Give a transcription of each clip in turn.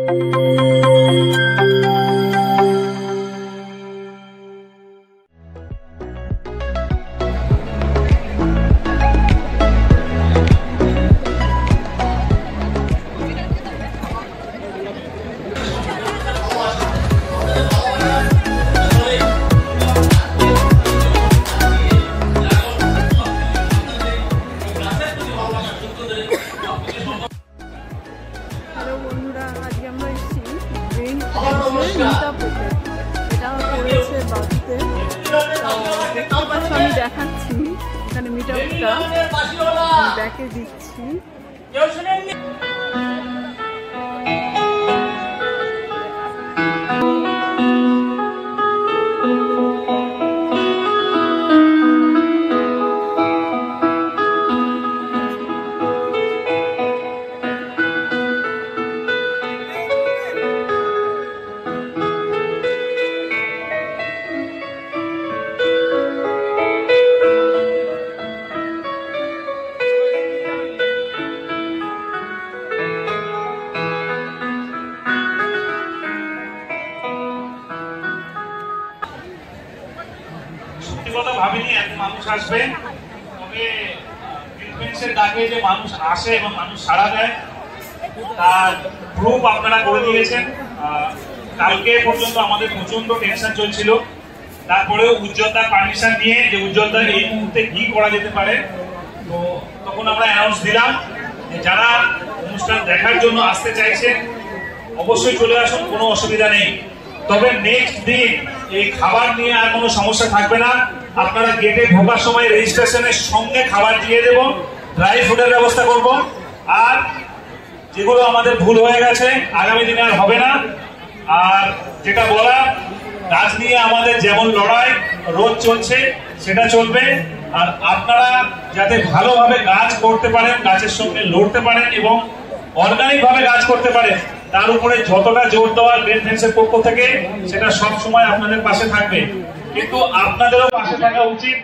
আমি দেখাচ্ছি এখানে মিটআপটা ব্যাকে দিচ্ছি। ভাবিনি এত মানুষ আসবে, তবে ফিলিপিন্সের ডাকে যে মানুষ আসে এবং মানুষ সাড়া দেয় তার প্রুফ আপনারা করে দিয়েছেন। কালকে পর্যন্ত আমাদের প্রচন্ড টেনশন চলছিল, তারপরেও উজ্জ্বলতার পারমিশন নিয়ে যে উজ্জ্বলতার এই মুহূর্তে কি করা যেতে পারে, তো তখন আমরা অ্যানাউন্স দিলাম যে যারা অনুষ্ঠান দেখার জন্য আসতে চাইছেন অবশ্যই চলে আসুন, কোনো অসুবিধা নেই। তবে নেক্সট দিন এই খাবার নিয়ে আর কোনো সমস্যা থাকবে না। আপনারা গেটে ঢোকার সময় রেজিস্ট্রেশনের সঙ্গে খাবার দিয়ে দেব, ড্রাই ফুডের ব্যবস্থা করব। আর যেগুলো আমাদের ভুল হয়ে গেছে আগামী দিনে আর হবে না। আর যেটা বলা, গাছ নিয়ে আমাদের যেমন লড়াই রোজ চলছে সেটা চলবে। আর আপনারা যাতে ভালোভাবে গাছ করতে পারেন, গাছের সঙ্গে লড়তে পারেন এবং অর্গানিক ভাবে গাছ করতে পারেন, তার উপরে যতটা জোর দেওয়া গ্রিন ফেন্সের পক্ষ থেকে সেটা সব সময় আপনাদের পাশে থাকবে। কিন্তু আপনাদেরও পাশে থাকা উচিত।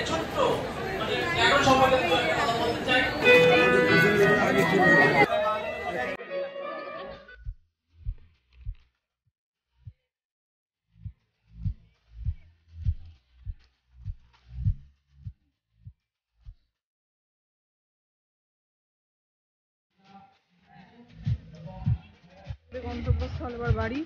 ছোট্ট এখন সম্পর্কে কথা বলতে চাই। গন্তব্যস্থল এবার বাড়ি।